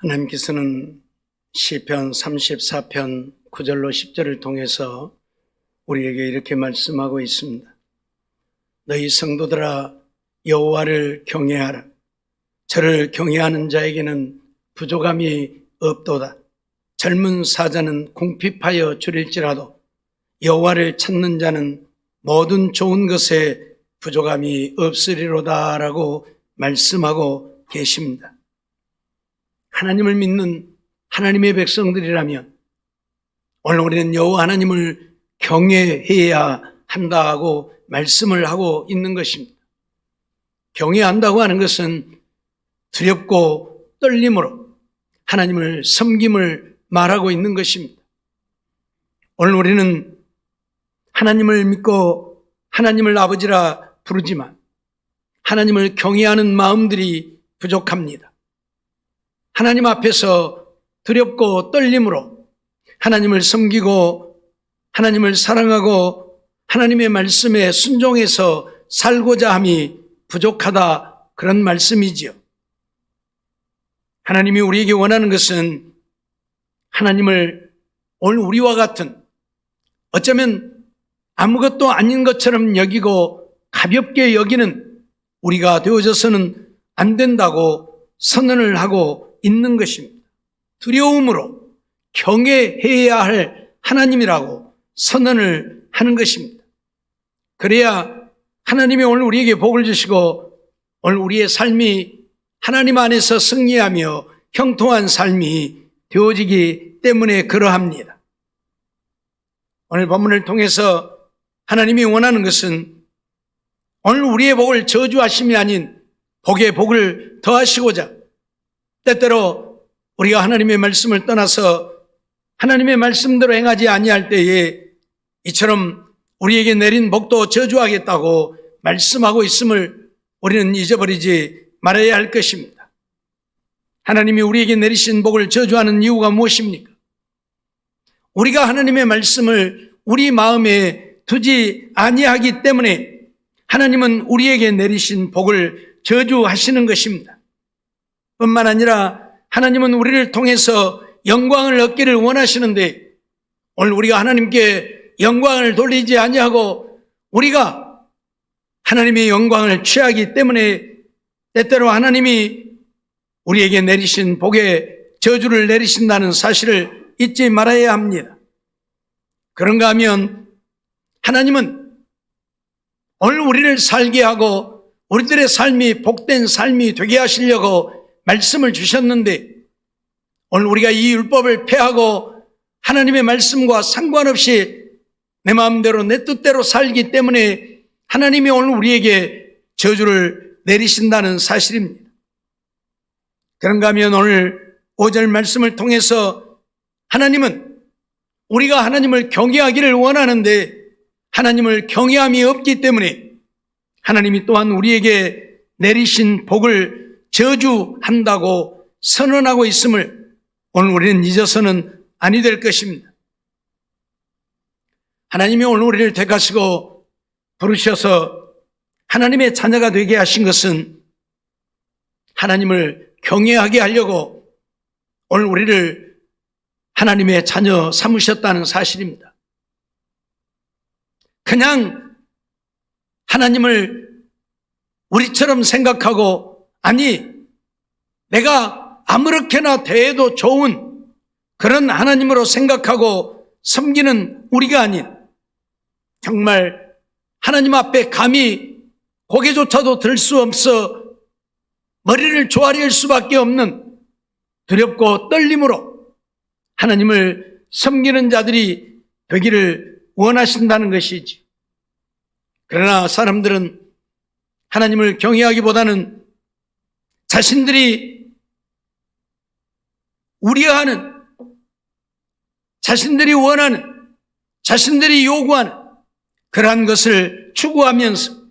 하나님께서는 시편 34편 9절로 10절을 통해서 우리에게 이렇게 말씀하고 있습니다. 너희 성도들아 여호와를 경외하라. 저를 경외하는 자에게는 부족함이 없도다. 젊은 사자는 궁핍하여 줄일지라도 여호와를 찾는 자는 모든 좋은 것에 부족함이 없으리로다 라고 말씀하고 계십니다. 하나님을 믿는 하나님의 백성들이라면 오늘 우리는 여호와 하나님을 경외해야 한다고 말씀을 하고 있는 것입니다. 경외한다고 하는 것은 두렵고 떨림으로 하나님을 섬김을 말하고 있는 것입니다. 오늘 우리는 하나님을 믿고 하나님을 아버지라 부르지만 하나님을 경외하는 마음들이 부족합니다. 하나님 앞에서 두렵고 떨림으로 하나님을 섬기고 하나님을 사랑하고 하나님의 말씀에 순종해서 살고자 함이 부족하다, 그런 말씀이지요. 하나님이 우리에게 원하는 것은 하나님을 오늘 우리와 같은, 어쩌면 아무것도 아닌 것처럼 여기고 가볍게 여기는 우리가 되어져서는 안 된다고 선언을 하고 있는 것입니다. 두려움으로 경외해야 할 하나님이라고 선언을 하는 것입니다. 그래야 하나님이 오늘 우리에게 복을 주시고 오늘 우리의 삶이 하나님 안에서 승리하며 형통한 삶이 되어지기 때문에 그러합니다. 오늘 본문을 통해서 하나님이 원하는 것은 오늘 우리의 복을 저주하심이 아닌 복의 복을 더하시고자, 때때로 우리가 하나님의 말씀을 떠나서 하나님의 말씀대로 행하지 아니할 때에 이처럼 우리에게 내린 복도 저주하겠다고 말씀하고 있음을 우리는 잊어버리지 말아야 할 것입니다. 하나님이 우리에게 내리신 복을 저주하는 이유가 무엇입니까? 우리가 하나님의 말씀을 우리 마음에 두지 아니하기 때문에 하나님은 우리에게 내리신 복을 저주하시는 것입니다. 뿐만 아니라 하나님은 우리를 통해서 영광을 얻기를 원하시는데 오늘 우리가 하나님께 영광을 돌리지 아니하고 우리가 하나님의 영광을 취하기 때문에 때때로 하나님이 우리에게 내리신 복에 저주를 내리신다는 사실을 잊지 말아야 합니다. 그런가 하면 하나님은 오늘 우리를 살게 하고 우리들의 삶이 복된 삶이 되게 하시려고 말씀을 주셨는데 오늘 우리가 이 율법을 폐하고 하나님의 말씀과 상관없이 내 마음대로 내 뜻대로 살기 때문에 하나님이 오늘 우리에게 저주를 내리신다는 사실입니다. 그런가 하면 오늘 5절 말씀을 통해서 하나님은 우리가 하나님을 경외하기를 원하는데 하나님을 경외함이 없기 때문에 하나님이 또한 우리에게 내리신 복을 저주한다고 선언하고 있음을 오늘 우리는 잊어서는 아니 될 것입니다. 하나님이 오늘 우리를 택하시고 부르셔서 하나님의 자녀가 되게 하신 것은 하나님을 경외하게 하려고 오늘 우리를 하나님의 자녀 삼으셨다는 사실입니다. 그냥 하나님을 우리처럼 생각하고 아니 내가 아무렇게나 대해도 좋은 그런 하나님으로 생각하고 섬기는 우리가 아닌 정말 하나님 앞에 감히 고개조차도 들 수 없어 머리를 조아릴 수밖에 없는 두렵고 떨림으로 하나님을 섬기는 자들이 되기를 원하신다는 것이지. 그러나 사람들은 하나님을 경외하기보다는 자신들이 우려하는, 자신들이 원하는, 자신들이 요구하는 그러한 것을 추구하면서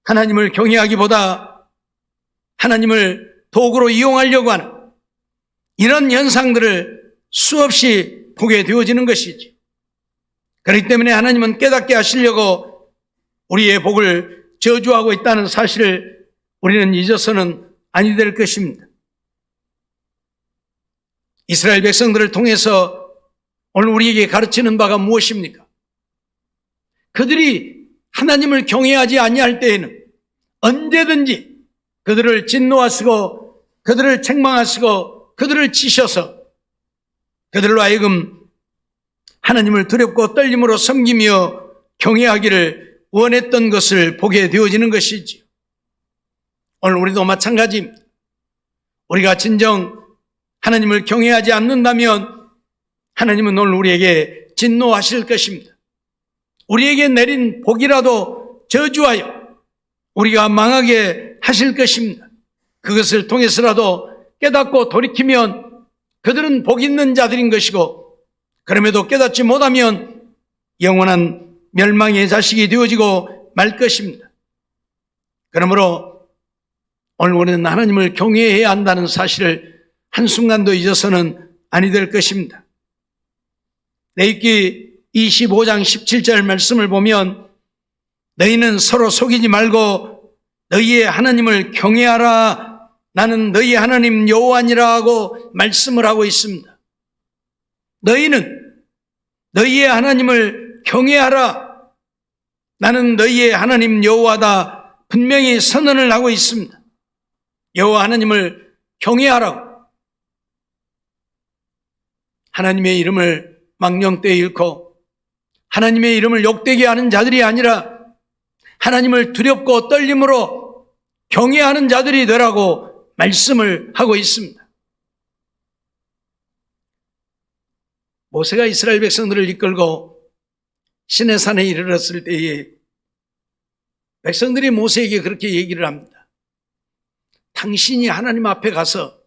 하나님을 경외하기보다 하나님을 도구로 이용하려고 하는 이런 현상들을 수없이 보게 되어지는 것이지. 그렇기 때문에 하나님은 깨닫게 하시려고 우리의 복을 저주하고 있다는 사실을 우리는 잊어서는 아니 될 것입니다. 이스라엘 백성들을 통해서 오늘 우리에게 가르치는 바가 무엇입니까? 그들이 하나님을 경외하지 아니할 때에는 언제든지 그들을 진노하시고 그들을 책망하시고 그들을 치셔서 그들로 하여금 하나님을 두렵고 떨림으로 섬기며 경외하기를 원했던 것을 보게 되어지는 것이지요. 오늘 우리도 마찬가지입니다. 우리가 진정 하나님을 경외하지 않는다면 하나님은 오늘 우리에게 진노하실 것입니다. 우리에게 내린 복이라도 저주하여 우리가 망하게 하실 것입니다. 그것을 통해서라도 깨닫고 돌이키면 그들은 복 있는 자들인 것이고, 그럼에도 깨닫지 못하면 영원한 멸망의 자식이 되어지고 말 것입니다. 그러므로 오늘 우리는 하나님을 경외해야 한다는 사실을 한순간도 잊어서는 아니 될 것입니다. 레위기 25장 17절 말씀을 보면 너희는 서로 속이지 말고 너희의 하나님을 경외하라, 나는 너희 하나님 여호와니라 하고 말씀을 하고 있습니다. 너희는 너희의 하나님을 경외하라, 나는 너희의 하나님 여호와다, 분명히 선언을 하고 있습니다. 여호와 하나님을 경외하라고. 하나님의 이름을 망령되이 잃고 하나님의 이름을 욕되게 하는 자들이 아니라 하나님을 두렵고 떨림으로 경외하는 자들이 되라고 말씀을 하고 있습니다. 모세가 이스라엘 백성들을 이끌고 시내산에 이르렀을 때에 백성들이 모세에게 그렇게 얘기를 합니다. 당신이 하나님 앞에 가서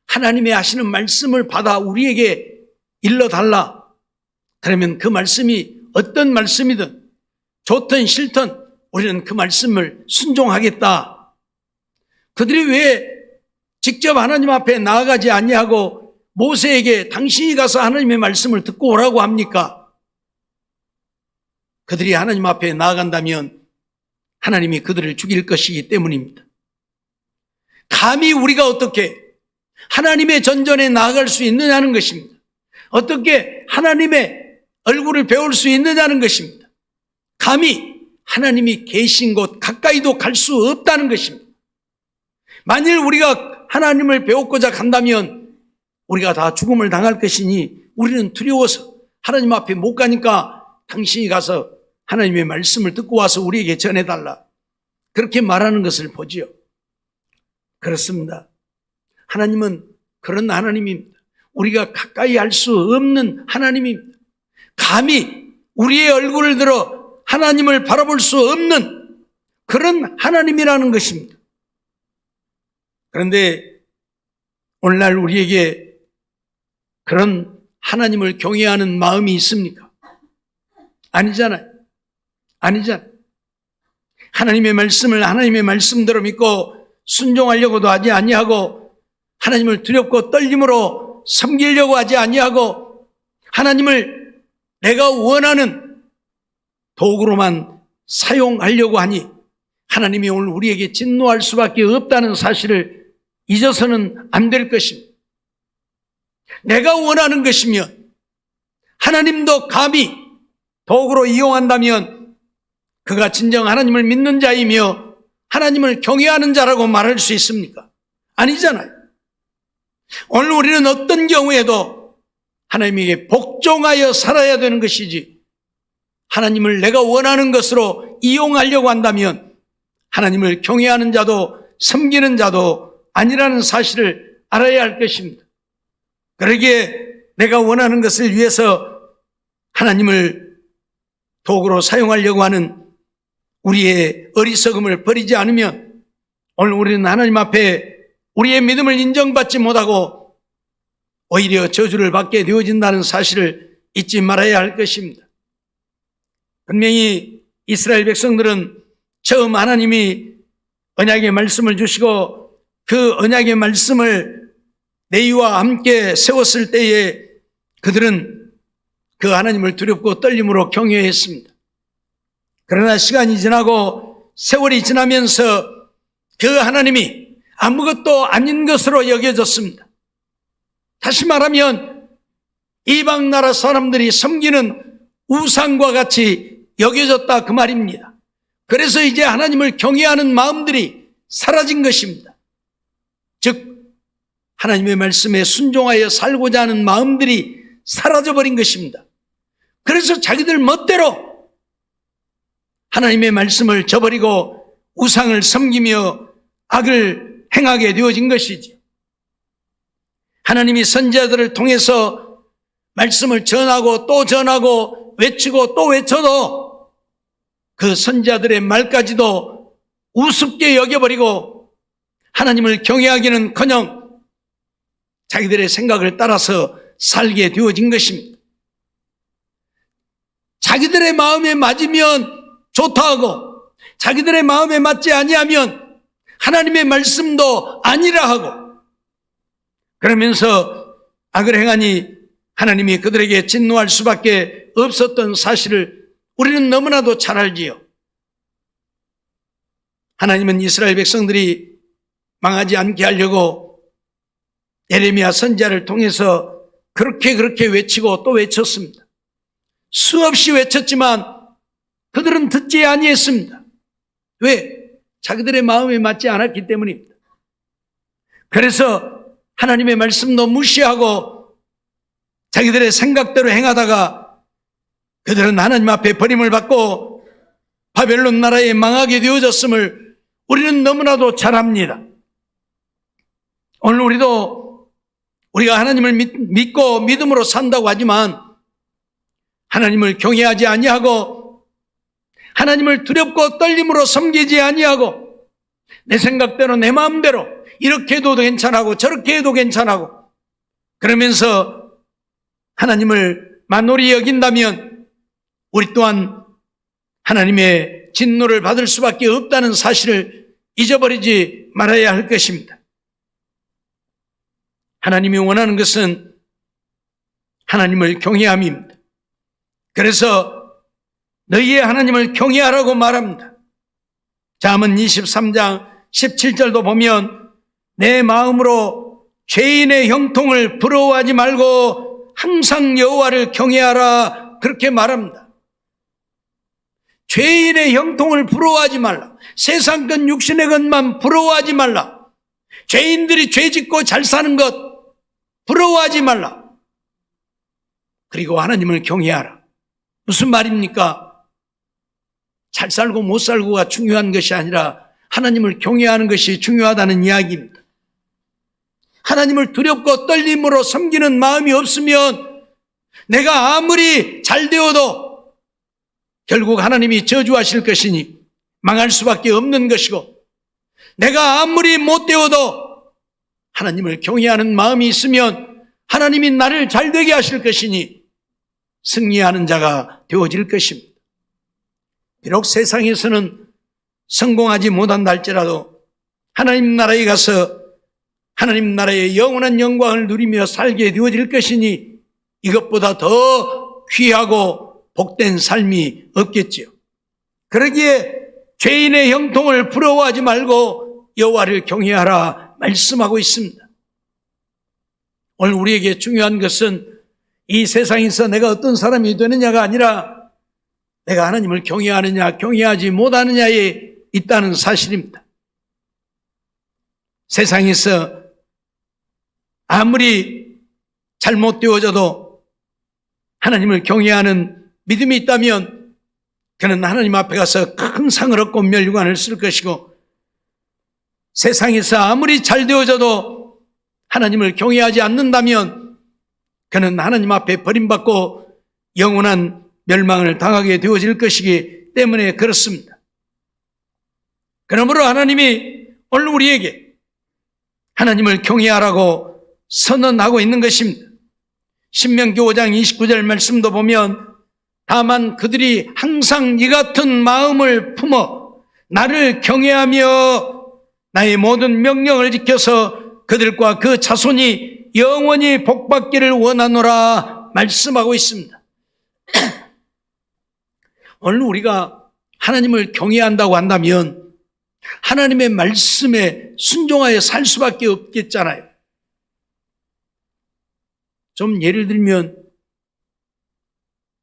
하나님의 하시는 말씀을 받아 우리에게 일러달라. 그러면 그 말씀이 어떤 말씀이든 좋든 싫든 우리는 그 말씀을 순종하겠다. 그들이 왜 직접 하나님 앞에 나아가지 아니하고 모세에게 당신이 가서 하나님의 말씀을 듣고 오라고 합니까? 그들이 하나님 앞에 나아간다면 하나님이 그들을 죽일 것이기 때문입니다. 감히 우리가 어떻게 하나님의 전전에 나아갈 수 있느냐는 것입니다. 어떻게 하나님의 얼굴을 배울 수 있느냐는 것입니다. 감히 하나님이 계신 곳 가까이도 갈 수 없다는 것입니다. 만일 우리가 하나님을 배우고자 간다면 우리가 다 죽음을 당할 것이니 우리는 두려워서 하나님 앞에 못 가니까 당신이 가서 하나님의 말씀을 듣고 와서 우리에게 전해달라. 그렇게 말하는 것을 보지요. 그렇습니다. 하나님은 그런 하나님입니다. 우리가 가까이 할 수 없는 하나님입니다. 감히 우리의 얼굴을 들어 하나님을 바라볼 수 없는 그런 하나님이라는 것입니다. 그런데 오늘날 우리에게 그런 하나님을 경외하는 마음이 있습니까? 아니잖아요. 아니잖아요. 하나님의 말씀을 하나님의 말씀대로 믿고 순종하려고도 하지 아니하고 하나님을 두렵고 떨림으로 섬기려고 하지 아니하고 하나님을 내가 원하는 도구로만 사용하려고 하니 하나님이 오늘 우리에게 진노할 수밖에 없다는 사실을 잊어서는 안 될 것입니다. 내가 원하는 것이면 하나님도 감히 도구로 이용한다면 그가 진정 하나님을 믿는 자이며 하나님을 경외하는 자라고 말할 수 있습니까? 아니잖아요. 오늘 우리는 어떤 경우에도 하나님에게 복종하여 살아야 되는 것이지 하나님을 내가 원하는 것으로 이용하려고 한다면 하나님을 경외하는 자도 섬기는 자도 아니라는 사실을 알아야 할 것입니다. 그러기에 내가 원하는 것을 위해서 하나님을 도구로 사용하려고 하는 우리의 어리석음을 버리지 않으면 오늘 우리는 하나님 앞에 우리의 믿음을 인정받지 못하고 오히려 저주를 받게 되어진다는 사실을 잊지 말아야 할 것입니다. 분명히 이스라엘 백성들은 처음 하나님이 언약의 말씀을 주시고 그 언약의 말씀을 레위와 함께 세웠을 때에 그들은 그 하나님을 두렵고 떨림으로 경외했습니다. 그러나 시간이 지나고 세월이 지나면서 그 하나님이 아무것도 아닌 것으로 여겨졌습니다. 다시 말하면 이방 나라 사람들이 섬기는 우상과 같이 여겨졌다 그 말입니다. 그래서 이제 하나님을 경외하는 마음들이 사라진 것입니다. 즉 하나님의 말씀에 순종하여 살고자 하는 마음들이 사라져버린 것입니다. 그래서 자기들 멋대로 하나님의 말씀을 저버리고 우상을 섬기며 악을 행하게 되어진 것이지. 하나님이 선지자들을 통해서 말씀을 전하고 또 전하고 외치고 또 외쳐도 그 선지자들의 말까지도 우습게 여겨버리고 하나님을 경외하기는커녕 자기들의 생각을 따라서 살게 되어진 것입니다. 자기들의 마음에 맞으면 좋다 하고 자기들의 마음에 맞지 아니하면 하나님의 말씀도 아니라 하고 그러면서 악을 행하니 하나님이 그들에게 진노할 수밖에 없었던 사실을 우리는 너무나도 잘 알지요. 하나님은 이스라엘 백성들이 망하지 않게 하려고 예레미야 선지자를 통해서 그렇게 외치고 또 외쳤습니다. 수없이 외쳤지만 그들은 듣지 아니했습니다. 왜? 자기들의 마음에 맞지 않았기 때문입니다. 그래서 하나님의 말씀도 무시하고 자기들의 생각대로 행하다가 그들은 하나님 앞에 버림을 받고 바벨론 나라에 망하게 되어졌음을 우리는 너무나도 잘 압니다. 오늘 우리가 하나님을 믿고 믿음으로 산다고 하지만 하나님을 경외하지 아니하고 하나님을 두렵고 떨림으로 섬기지 아니하고 내 생각대로 내 마음대로 이렇게 해도 괜찮고 저렇게 해도 괜찮고 그러면서 하나님을 만홀히 여긴다면 우리 또한 하나님의 진노를 받을 수밖에 없다는 사실을 잊어버리지 말아야 할 것입니다. 하나님이 원하는 것은 하나님을 경외함입니다. 그래서 너희의 하나님을 경외하라고 말합니다. 잠언 23장 17절도 보면 내 마음으로 죄인의 형통을 부러워하지 말고 항상 여호와를 경외하라 그렇게 말합니다. 죄인의 형통을 부러워하지 말라. 세상 것 육신의 것만 부러워하지 말라. 죄인들이 죄 짓고 잘 사는 것 부러워하지 말라. 그리고 하나님을 경외하라. 무슨 말입니까? 잘 살고 못 살고가 중요한 것이 아니라 하나님을 경외하는 것이 중요하다는 이야기입니다. 하나님을 두렵고 떨림으로 섬기는 마음이 없으면 내가 아무리 잘 되어도 결국 하나님이 저주하실 것이니 망할 수밖에 없는 것이고 내가 아무리 못 되어도 하나님을 경외하는 마음이 있으면 하나님이 나를 잘 되게 하실 것이니 승리하는 자가 되어질 것입니다. 비록 세상에서는 성공하지 못한다 할지라도 하나님 나라에 가서 하나님 나라의 영원한 영광을 누리며 살게 되어질 것이니 이것보다 더 귀하고 복된 삶이 없겠지요. 그러기에 죄인의 형통을 부러워하지 말고 여호와를 경외하라 말씀하고 있습니다. 오늘 우리에게 중요한 것은 이 세상에서 내가 어떤 사람이 되느냐가 아니라 내가 하나님을 경외하느냐 경외하지 못하느냐에 있다는 사실입니다. 세상에서 아무리 잘못되어져도 하나님을 경외하는 믿음이 있다면 그는 하나님 앞에 가서 큰 상을 얻고 멸류관을 쓸 것이고 세상에서 아무리 잘 되어져도 하나님을 경외하지 않는다면 그는 하나님 앞에 버림받고 영원한 멸망을 당하게 되어질 것이기 때문에 그렇습니다. 그러므로 하나님이 오늘 우리에게 하나님을 경외하라고 선언하고 있는 것입니다. 신명기 5장 29절 말씀도 보면 다만 그들이 항상 이 같은 마음을 품어 나를 경외하며 나의 모든 명령을 지켜서 그들과 그 자손이 영원히 복받기를 원하노라 말씀하고 있습니다. 오늘 우리가 하나님을 경외한다고 한다면 하나님의 말씀에 순종하여 살 수밖에 없겠잖아요. 좀 예를 들면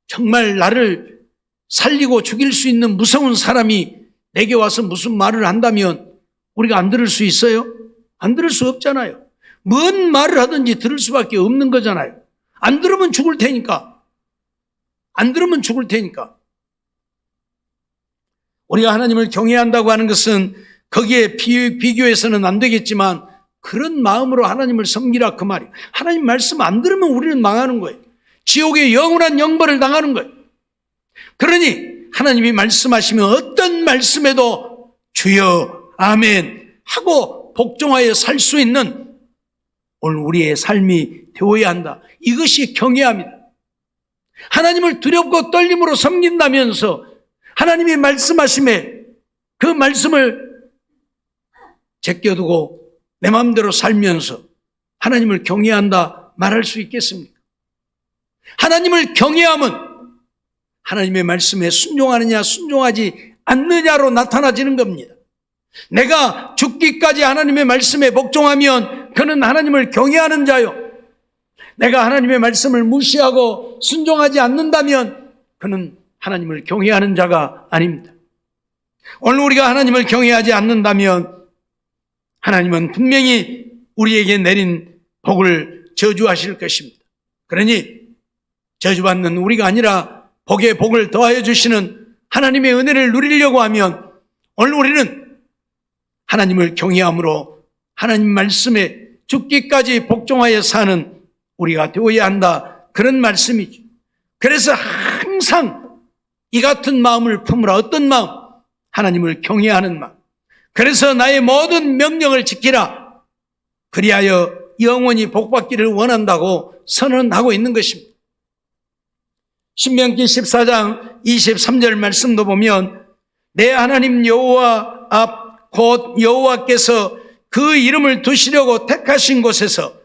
정말 나를 살리고 죽일 수 있는 무서운 사람이 내게 와서 무슨 말을 한다면 우리가 안 들을 수 있어요? 안 들을 수 없잖아요. 뭔 말을 하든지 들을 수밖에 없는 거잖아요. 안 들으면 죽을 테니까. 안 들으면 죽을 테니까. 우리가 하나님을 경외한다고 하는 것은 거기에 비교해서는 안 되겠지만 그런 마음으로 하나님을 섬기라 그 말이에요. 하나님 말씀 안 들으면 우리는 망하는 거예요. 지옥의 영원한 영벌을 당하는 거예요. 그러니 하나님이 말씀하시면 어떤 말씀에도 주여 아멘 하고 복종하여 살 수 있는 오늘 우리의 삶이 되어야 한다. 이것이 경외합니다. 하나님을 두렵고 떨림으로 섬긴다면서 하나님이 말씀하심에 그 말씀을 제껴두고 내 마음대로 살면서 하나님을 경외한다 말할 수 있겠습니까? 하나님을 경외함은 하나님의 말씀에 순종하느냐 순종하지 않느냐로 나타나지는 겁니다. 내가 죽기까지 하나님의 말씀에 복종하면 그는 하나님을 경외하는 자요. 내가 하나님의 말씀을 무시하고 순종하지 않는다면 그는 하나님을 경외하는 자가 아닙니다. 오늘 우리가 하나님을 경외하지 않는다면 하나님은 분명히 우리에게 내린 복을 저주하실 것입니다. 그러니 저주받는 우리가 아니라 복에 복을 더하여 주시는 하나님의 은혜를 누리려고 하면 오늘 우리는 하나님을 경외함으로 하나님 말씀에 죽기까지 복종하여 사는 우리가 되어야 한다. 그런 말씀이죠. 그래서 항상 이 같은 마음을 품으라. 어떤 마음? 하나님을 경외하는 마음. 그래서 나의 모든 명령을 지키라. 그리하여 영원히 복받기를 원한다고 선언하고 있는 것입니다. 신명기 14장 23절 말씀도 보면 내 하나님 여호와 앞 곧 여호와께서 그 이름을 두시려고 택하신 곳에서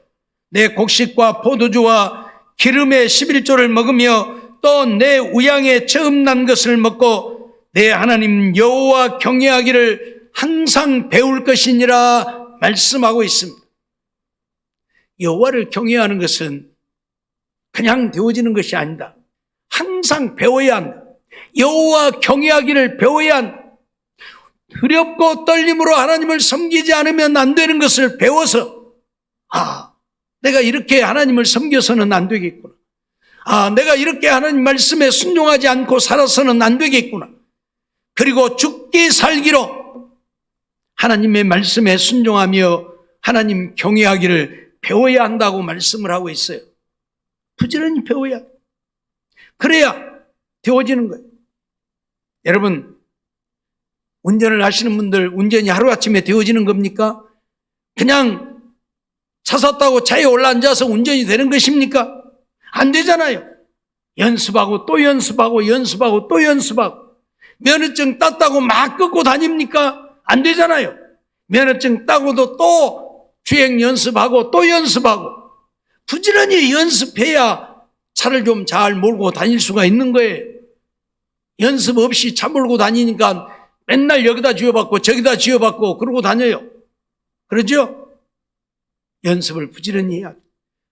내 곡식과 포도주와 기름의 11조를 먹으며 또 내 우양에 처음 난 것을 먹고 내 하나님 여호와 경외하기를 항상 배울 것이니라 말씀하고 있습니다. 여호와를 경외하는 것은 그냥 되어지는 것이 아니다. 항상 배워야 한다. 여호와 경외하기를 배워야 한다. 두렵고 떨림으로 하나님을 섬기지 않으면 안 되는 것을 배워서 내가 이렇게 하나님을 섬겨서는 안 되겠구나. 내가 이렇게 하나님 말씀에 순종하지 않고 살아서는 안 되겠구나. 그리고 죽기 살기로 하나님의 말씀에 순종하며 하나님 경외하기를 배워야 한다고 말씀을 하고 있어요. 부지런히 배워야 돼. 그래야 되어지는 거예요. 여러분, 운전을 하시는 분들 운전이 하루아침에 되어지는 겁니까? 그냥 차 샀다고 차에 올라앉아서 운전이 되는 것입니까? 안 되잖아요. 연습하고 또 연습하고 연습하고 또 연습하고 면허증 땄다고 막 끄고 다닙니까? 안 되잖아요. 면허증 따고도 또 주행 연습하고 또 연습하고 부지런히 연습해야 차를 좀 잘 몰고 다닐 수가 있는 거예요. 연습 없이 차 몰고 다니니까 맨날 여기다 쥐어받고 저기다 쥐어받고 그러고 다녀요. 그러죠? 연습을 부지런히 해야 돼.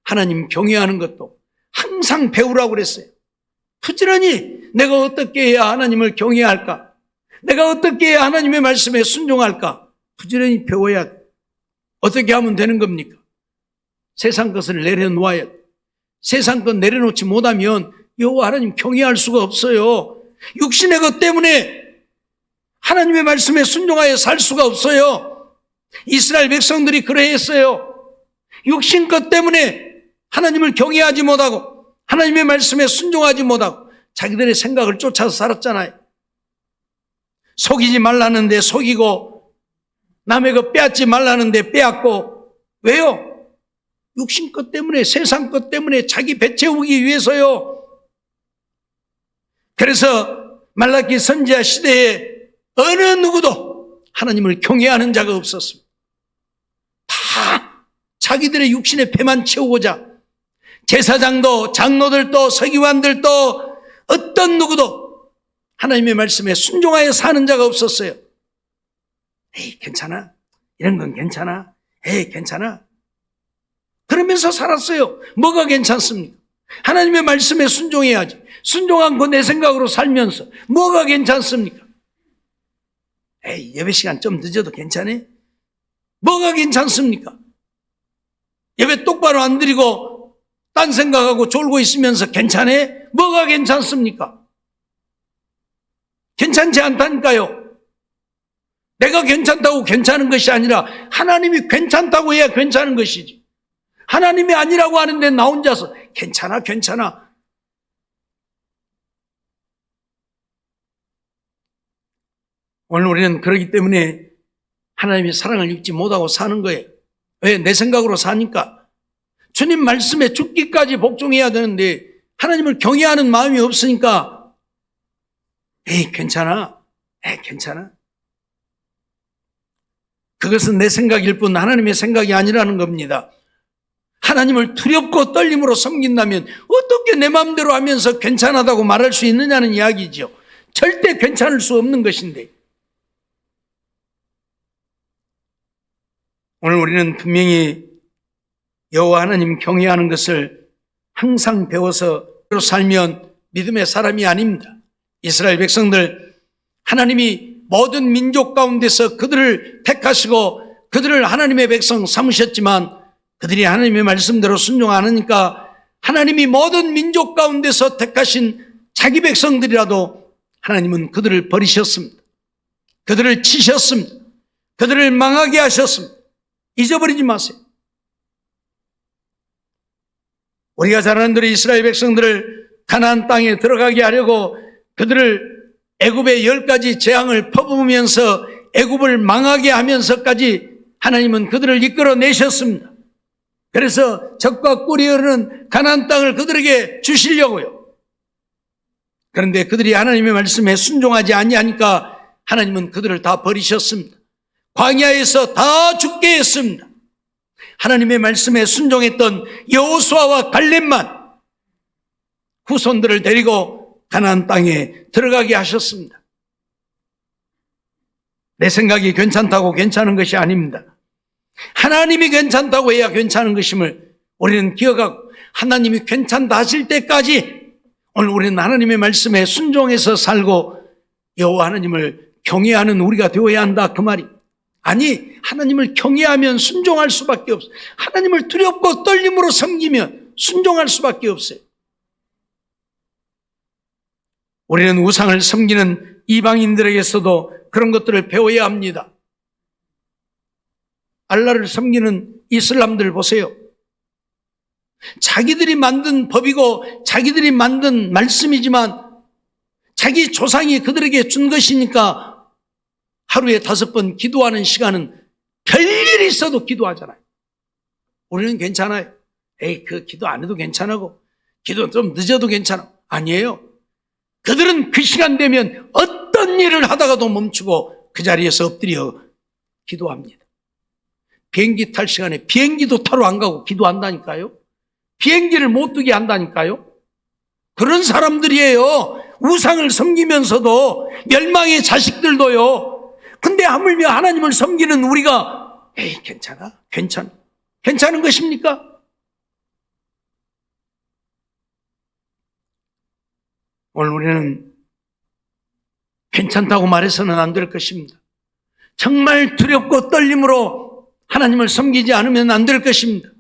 하나님 경외하는 것도 항상 배우라고 그랬어요. 부지런히 내가 어떻게 해야 하나님을 경외할까? 내가 어떻게 해야 하나님의 말씀에 순종할까? 부지런히 배워야 돼. 어떻게 하면 되는 겁니까? 세상 것을 내려놓아야 돼. 세상 것 내려놓지 못하면 여호와 하나님 경외할 수가 없어요. 육신의 것 때문에 하나님의 말씀에 순종하여 살 수가 없어요. 이스라엘 백성들이 그래했어요. 육신 것 때문에 하나님을 경외하지 못하고 하나님의 말씀에 순종하지 못하고 자기들의 생각을 쫓아서 살았잖아요. 속이지 말라는데 속이고 남의 것 빼앗지 말라는데 빼앗고. 왜요? 육신 것 때문에, 세상 것 때문에 자기 배 채우기 위해서요. 그래서 말라기 선지자 시대에 어느 누구도 하나님을 경외하는 자가 없었습니다. 다 자기들의 육신의 배만 채우고자 제사장도 장로들도 서기관들도 어떤 누구도 하나님의 말씀에 순종하여 사는 자가 없었어요. 에이 괜찮아. 이런 건 괜찮아. 에이 괜찮아. 그러면서 살았어요. 뭐가 괜찮습니까? 하나님의 말씀에 순종해야지. 순종 않고 내 생각으로 살면서 뭐가 괜찮습니까? 에이, 예배 시간 좀 늦어도 괜찮아? 뭐가 괜찮습니까? 예배 똑바로 안 드리고 딴 생각하고 졸고 있으면서 괜찮아? 뭐가 괜찮습니까? 괜찮지 않다니까요. 내가 괜찮다고 괜찮은 것이 아니라 하나님이 괜찮다고 해야 괜찮은 것이지. 하나님이 아니라고 하는데 나 혼자서 괜찮아 괜찮아. 오늘 우리는 그러기 때문에 하나님의 사랑을 잊지 못하고 사는 거예요. 왜? 내 생각으로 사니까. 주님 말씀에 죽기까지 복종해야 되는데 하나님을 경외하는 마음이 없으니까 에이 괜찮아. 에이 괜찮아. 그것은 내 생각일 뿐 하나님의 생각이 아니라는 겁니다. 하나님을 두렵고 떨림으로 섬긴다면 어떻게 내 마음대로 하면서 괜찮하다고 말할 수 있느냐는 이야기죠. 절대 괜찮을 수 없는 것인데. 오늘 우리는 분명히 여호와 하나님 경외하는 것을 항상 배워서 살면 믿음의 사람이 아닙니다. 이스라엘 백성들, 하나님이 모든 민족 가운데서 그들을 택하시고 그들을 하나님의 백성 삼으셨지만 그들이 하나님의 말씀대로 순종 안 하니까 하나님이 모든 민족 가운데서 택하신 자기 백성들이라도 하나님은 그들을 버리셨습니다. 그들을 치셨습니다. 그들을 망하게 하셨습니다. 잊어버리지 마세요. 우리가 잘 아는 대로 이스라엘 백성들을 가나안 땅에 들어가게 하려고 그들을 애굽의 10가지 재앙을 퍼부으면서 애굽을 망하게 하면서까지 하나님은 그들을 이끌어내셨습니다. 그래서 적과 꿀이 흐르는 가나안 땅을 그들에게 주시려고요. 그런데 그들이 하나님의 말씀에 순종하지 아니하니까 하나님은 그들을 다 버리셨습니다. 광야에서 다 죽게 했습니다. 하나님의 말씀에 순종했던 여호수아와 갈렙만 후손들을 데리고 가나안 땅에 들어가게 하셨습니다. 내 생각이 괜찮다고 괜찮은 것이 아닙니다. 하나님이 괜찮다고 해야 괜찮은 것임을 우리는 기억하고 하나님이 괜찮다 하실 때까지 오늘 우리는 하나님의 말씀에 순종해서 살고 여호와 하나님을 경외하는 우리가 되어야 한다 그 말이. 아니, 하나님을 경외하면 순종할 수밖에 없어요. 하나님을 두렵고 떨림으로 섬기면 순종할 수밖에 없어요. 우리는 우상을 섬기는 이방인들에게서도 그런 것들을 배워야 합니다. 알라를 섬기는 이슬람들 보세요. 자기들이 만든 법이고 자기들이 만든 말씀이지만 자기 조상이 그들에게 준 것이니까 하루에 5번 기도하는 시간은 별일이 있어도 기도하잖아요. 우리는 괜찮아요. 에이, 그 기도 안 해도 괜찮고 기도 좀 늦어도 괜찮아. 아니에요. 그들은 그 시간 되면 어떤 일을 하다가도 멈추고 그 자리에서 엎드려 기도합니다. 비행기 탈 시간에 비행기도 타러 안 가고 기도한다니까요. 비행기를 못 뜨게 한다니까요. 그런 사람들이에요. 우상을 섬기면서도 멸망의 자식들도요. 근데 하물며 하나님을 섬기는 우리가 에이 괜찮은 것입니까? 오늘 우리는 괜찮다고 말해서는 안 될 것입니다. 정말 두렵고 떨림으로 하나님을 섬기지 않으면 안 될 것입니다.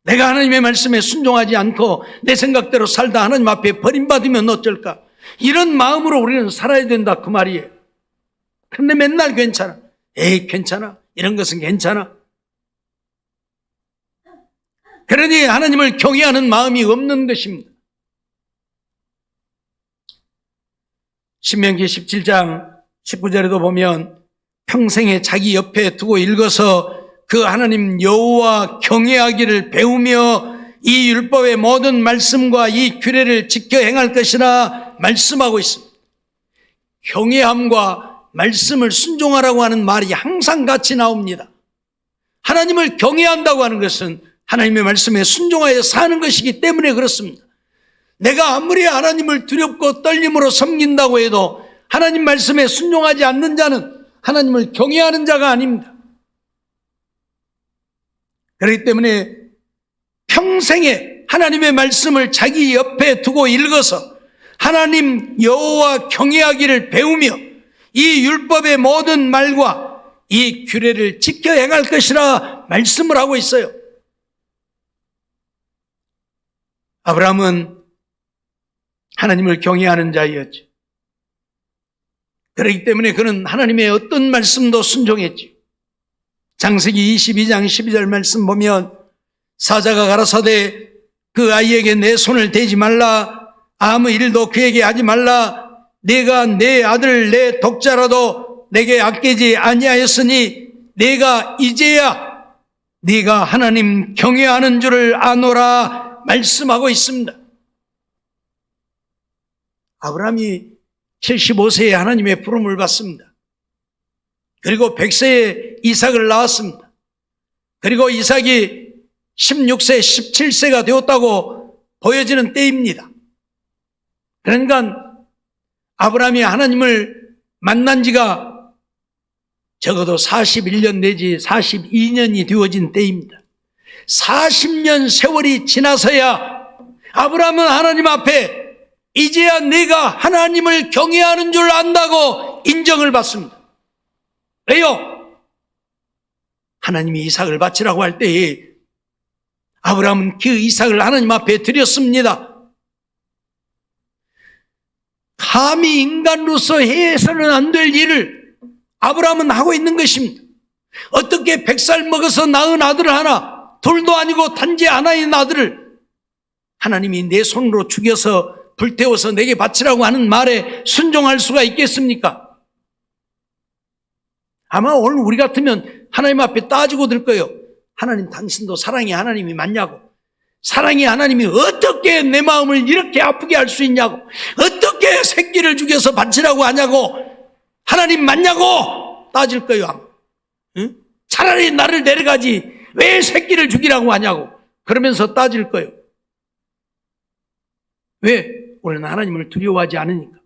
내가 하나님의 말씀에 순종하지 않고 내 생각대로 살다 하나님 앞에 버림받으면 어쩔까? 이런 마음으로 우리는 살아야 된다 그 말이에요. 근데 맨날 괜찮아. 에이 괜찮아. 이런 것은 괜찮아. 그러니 하나님을 경외하는 마음이 없는 것입니다. 신명기 17장 19절에도 보면 평생에 자기 옆에 두고 읽어서 그 하나님 여호와 경외하기를 배우며 이 율법의 모든 말씀과 이 규례를 지켜 행할 것이라 말씀하고 있습니다. 경외함과 말씀을 순종하라고 하는 말이 항상 같이 나옵니다. 하나님을 경외한다고 하는 것은 하나님의 말씀에 순종하여 사는 것이기 때문에 그렇습니다. 내가 아무리 하나님을 두렵고 떨림으로 섬긴다고 해도 하나님 말씀에 순종하지 않는 자는 하나님을 경외하는 자가 아닙니다. 그렇기 때문에 평생에 하나님의 말씀을 자기 옆에 두고 읽어서 하나님 여호와 경외하기를 배우며 이 율법의 모든 말과 이 규례를 지켜 행할 것이라 말씀을 하고 있어요. 아브라함은 하나님을 경외하는 자였죠. 그렇기 때문에 그는 하나님의 어떤 말씀도 순종했지. 창세기 22장 12절 말씀 보면 사자가 가라사대 그 아이에게 내 손을 대지 말라, 아무 일도 그에게 하지 말라, 내가 내 아들 내 독자라도 내게 아끼지 아니하였으니 내가 이제야 네가 하나님 경외하는 줄을 아노라 말씀하고 있습니다. 아브라함이 75세에 하나님의 부름을 받습니다. 그리고 100세에 이삭을 낳았습니다. 그리고 이삭이 16세, 17세가 되었다고 보여지는 때입니다. 그러니까 아브라함이 하나님을 만난 지가 적어도 41년 내지 42년이 되어진 때입니다. 40년 세월이 지나서야 아브라함은 하나님 앞에 이제야 내가 하나님을 경외하는 줄 안다고 인정을 받습니다. 왜요? 하나님이 이삭을 바치라고 할 때에 아브라함은 그 이삭을 하나님 앞에 드렸습니다. 감히 인간으로서 해서는 안 될 일을 아브라함은 하고 있는 것입니다. 어떻게 100살 먹어서 낳은 아들 하나, 둘도 아니고 단지 하나인 아들을 하나님이 내 손으로 죽여서 불태워서 내게 바치라고 하는 말에 순종할 수가 있겠습니까? 아마 오늘 우리 같으면 하나님 앞에 따지고 들 거예요. 하나님, 당신도 사랑의 하나님이 맞냐고. 사랑의 하나님이 어떻게 내 마음을 이렇게 아프게 할 수 있냐고. 어떻게 새끼를 죽여서 바치라고 하냐고. 하나님 맞냐고 따질 거예요. 아마. 응? 차라리 나를 내려가지 왜 새끼를 죽이라고 하냐고. 그러면서 따질 거예요. 왜? 우리는 하나님을 두려워하지 않으니까.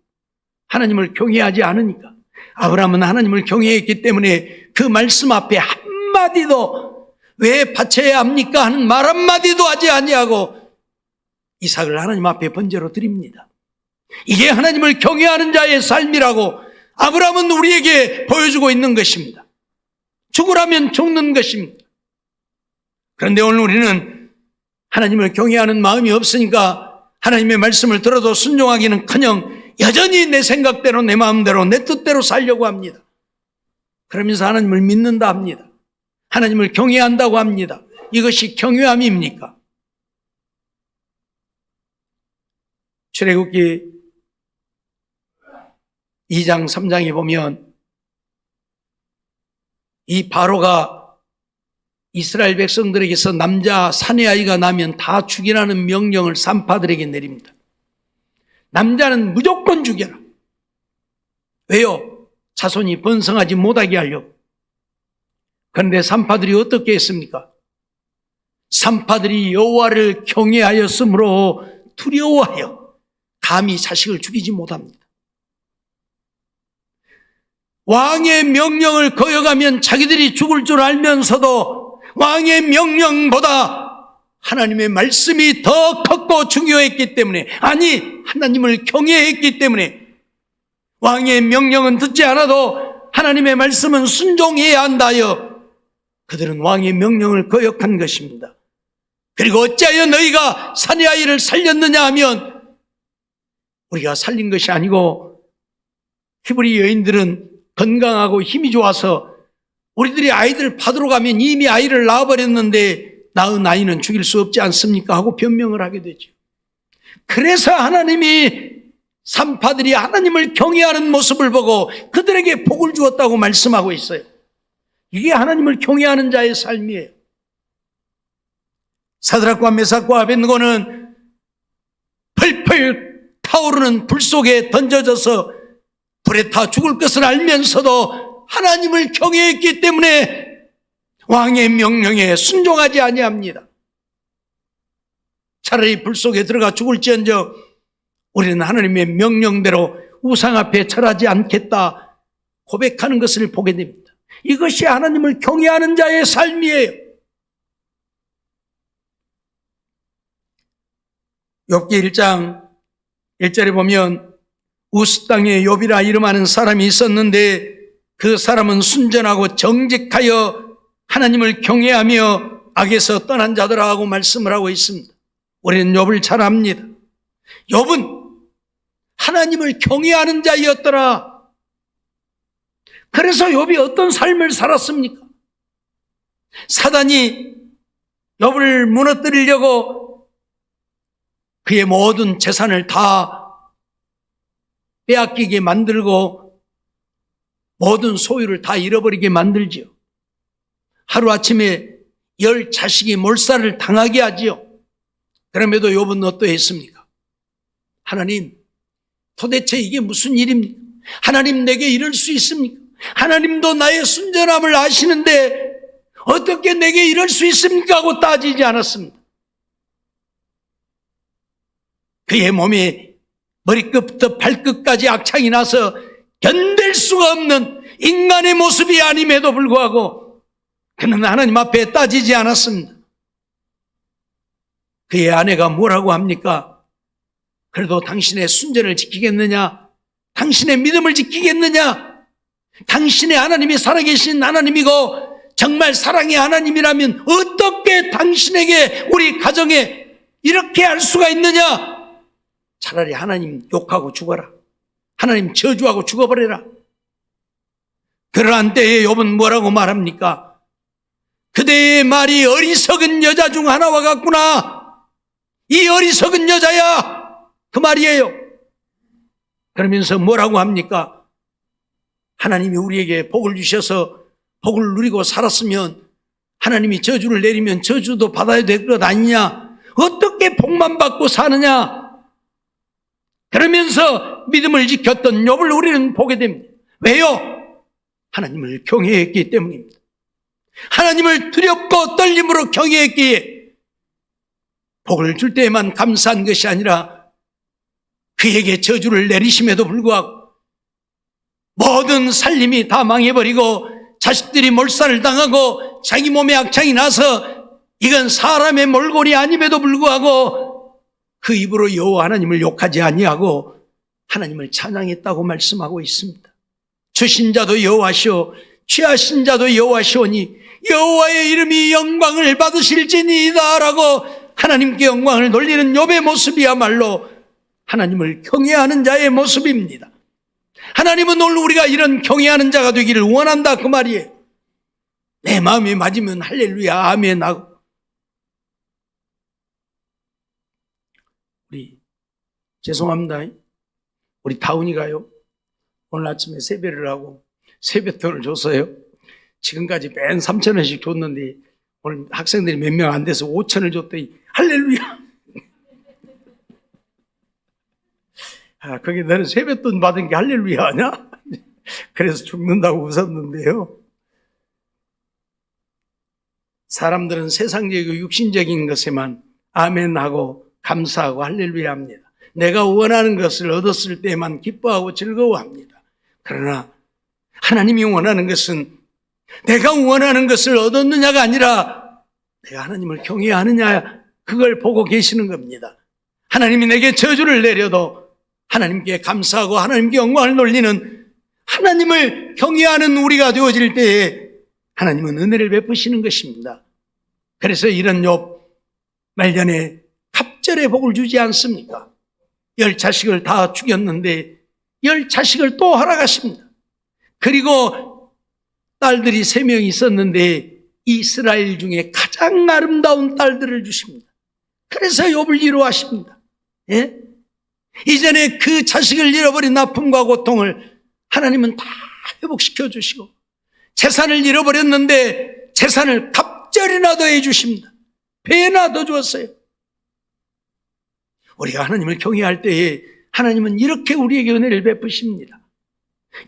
하나님을 경외하지 않으니까. 아브라함은 하나님을 경외했기 때문에 그 말씀 앞에 한마디도 왜 바쳐야 합니까 하는 말 한마디도 하지 아니하고 이삭을 하나님 앞에 번제로 드립니다. 이게 하나님을 경외하는 자의 삶이라고 아브라함은 우리에게 보여주고 있는 것입니다. 죽으라면 죽는 것입니다. 그런데 오늘 우리는 하나님을 경외하는 마음이 없으니까 하나님의 말씀을 들어도 순종하기는커녕 여전히 내 생각대로 내 마음대로 내 뜻대로 살려고 합니다. 그러면서 하나님을 믿는다 합니다. 하나님을 경외한다고 합니다. 이것이 경외함입니까? 출애굽기 2장 3장에 보면 이 바로가 이스라엘 백성들에게서 남자 사내 아이가 나면 다 죽이라는 명령을 산파들에게 내립니다. 남자는 무조건 죽여라. 왜요? 자손이 번성하지 못하게 하려고. 그런데 산파들이 어떻게 했습니까? 산파들이 여호와를 경외하였으므로 두려워하여 감히 자식을 죽이지 못합니다. 왕의 명령을 거역하면 자기들이 죽을 줄 알면서도 왕의 명령보다 하나님의 말씀이 더 컸고 중요했기 때문에, 아니 하나님을 경외했기 때문에 왕의 명령은 듣지 않아도 하나님의 말씀은 순종해야 한다여 그들은 왕의 명령을 거역한 것입니다. 그리고 어찌하여 너희가 사내 아이를 살렸느냐 하면 우리가 살린 것이 아니고 히브리 여인들은 건강하고 힘이 좋아서 우리들이 아이들을 받으러 가면 이미 아이를 낳아버렸는데 낳은 아이는 죽일 수 없지 않습니까? 하고 변명을 하게 되죠. 그래서 하나님이 산파들이 하나님을 경외하는 모습을 보고 그들에게 복을 주었다고 말씀하고 있어요. 이게 하나님을 경외하는 자의 삶이에요. 사드락과 메삭과 아벳느고는 펄펄 타오르는 불 속에 던져져서 불에 타 죽을 것을 알면서도 하나님을 경외했기 때문에 왕의 명령에 순종하지 아니합니다. 차라리 불 속에 들어가 죽을지언정 우리는 하나님의 명령대로 우상 앞에 절하지 않겠다 고백하는 것을 보게 됩니다. 이것이 하나님을 경외하는 자의 삶이에요. 욥기 1장 1절에 보면 우스 땅에 욥이라 이름하는 사람이 있었는데 그 사람은 순전하고 정직하여 하나님을 경외하며 악에서 떠난 자더라 하고 말씀을 하고 있습니다. 우리는 욥을 잘 압니다. 욥은 하나님을 경외하는 자였더라. 그래서 욥이 어떤 삶을 살았습니까? 사단이 욥을 무너뜨리려고 그의 모든 재산을 다 빼앗기게 만들고 모든 소유를 다 잃어버리게 만들지요. 하루아침에 10 자식이 몰살을 당하게 하지요. 그럼에도 욥은 어떠했습니까? 하나님, 도대체 이게 무슨 일입니까? 하나님, 내게 이럴 수 있습니까? 하나님도 나의 순전함을 아시는데 어떻게 내게 이럴 수 있습니까? 하고 따지지 않았습니다. 그의 몸에 머리끝부터 발끝까지 악창이 나서 견딜 수가 없는 인간의 모습이 아님에도 불구하고 그는 하나님 앞에 따지지 않았습니다. 그의 아내가 뭐라고 합니까? 그래도 당신의 순전을 지키겠느냐? 당신의 믿음을 지키겠느냐? 당신의 하나님이 살아계신 하나님이고 정말 사랑의 하나님이라면 어떻게 당신에게 우리 가정에 이렇게 할 수가 있느냐? 차라리 하나님 욕하고 죽어라. 하나님 저주하고 죽어버려라. 그러한 때에 욥은 뭐라고 말합니까? 그대의 말이 어리석은 여자 중 하나와 같구나. 이 어리석은 여자야. 그 말이에요. 그러면서 뭐라고 합니까? 하나님이 우리에게 복을 주셔서 복을 누리고 살았으면 하나님이 저주를 내리면 저주도 받아야 될 것 아니냐? 어떻게 복만 받고 사느냐? 그러면서 믿음을 지켰던 욥을 우리는 보게 됩니다. 왜요? 하나님을 경외했기 때문입니다. 하나님을 두렵고 떨림으로 경외했기에 복을 줄 때에만 감사한 것이 아니라 그에게 저주를 내리심에도 불구하고 모든 살림이 다 망해버리고 자식들이 몰살을 당하고 자기 몸에 악창이 나서 이건 사람의 몰골이 아님에도 불구하고 그 입으로 여호와 하나님을 욕하지 아니하고 하나님을 찬양했다고 말씀하고 있습니다. 주신 자도 여호와시오 취하신 자도 여호와시오니 여호와의 이름이 영광을 받으실지니이다 라고 하나님께 영광을 돌리는 욥의 모습이야말로 하나님을 경외하는 자의 모습입니다. 하나님은 오늘 우리가 이런 경외하는 자가 되기를 원한다 그 말이에요. 내 마음에 맞으면 할렐루야 아멘 하고. 우리 죄송합니다. 우리 다운이가요 오늘 아침에 세배를 하고 세뱃돈을 줬어요. 지금까지 맨 3,000원씩 줬는데 오늘 학생들이 몇 명 안 돼서 5,000을 줬더니 할렐루야. 거기 너는 세뱃돈 받은 게 할렐루야 하냐? 그래서 죽는다고 웃었는데요. 사람들은 세상적이고 육신적인 것에만 아멘하고 감사하고 할렐루야 합니다. 내가 원하는 것을 얻었을 때만 기뻐하고 즐거워합니다. 그러나 하나님이 원하는 것은 내가 원하는 것을 얻었느냐가 아니라 내가 하나님을 경외하느냐 그걸 보고 계시는 겁니다. 하나님이 내게 저주를 내려도 하나님께 감사하고 하나님께 영광을 돌리는 하나님을 경외하는 우리가 되어질 때에 하나님은 은혜를 베푸시는 것입니다. 그래서 이런 욥 말년에 갑절의 복을 주지 않습니까? 10 자식을 다 죽였는데 10 자식을 또 허락하십니다. 그리고 딸들이 3명이 있었는데 이스라엘 중에 가장 아름다운 딸들을 주십니다. 그래서 욥을 위로하십니다. 예? 이전에 그 자식을 잃어버린 아픔과 고통을 하나님은 다 회복시켜 주시고 재산을 잃어버렸는데 재산을 갑절이나 더 해주십니다. 배나 더 주었어요. 우리가 하나님을 경외할 때에 하나님은 이렇게 우리에게 은혜를 베푸십니다.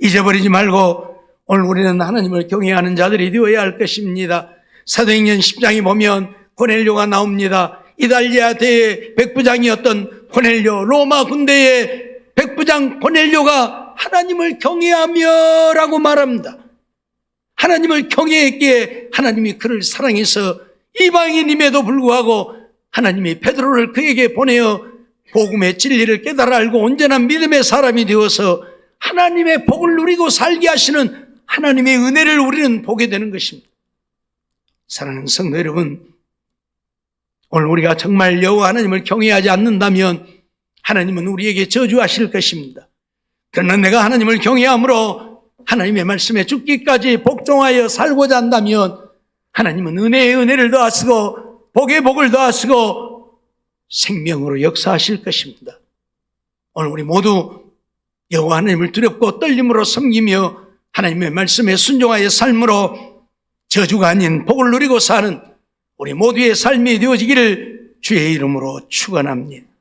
잊어버리지 말고 오늘 우리는 하나님을 경외하는 자들이 되어야 할 것입니다. 사도행전 10장에 보면 고넬료가 나옵니다. 이달리아 대의 백부장이었던 고넬료, 로마 군대의 백부장 고넬료가 하나님을 경외하며 라고 말합니다. 하나님을 경외했기에 하나님이 그를 사랑해서 이방인임에도 불구하고 하나님이 베드로를 그에게 보내어 복음의 진리를 깨달아 알고 온전한 믿음의 사람이 되어서 하나님의 복을 누리고 살게 하시는 하나님의 은혜를 우리는 보게 되는 것입니다. 사랑하는 성도 여러분, 오늘 우리가 정말 여호와 하나님을 경외하지 않는다면 하나님은 우리에게 저주하실 것입니다. 그러나 내가 하나님을 경외함으로 하나님의 말씀에 죽기까지 복종하여 살고자 한다면 하나님은 은혜에 은혜를 더하시고 복에 복을 더하시고 생명으로 역사하실 것입니다. 오늘 우리 모두 여호와 하나님을 두렵고 떨림으로 섬기며 하나님의 말씀에 순종하여 삶으로 저주가 아닌 복을 누리고 사는 우리 모두의 삶이 되어지기를 주의 이름으로 축원합니다.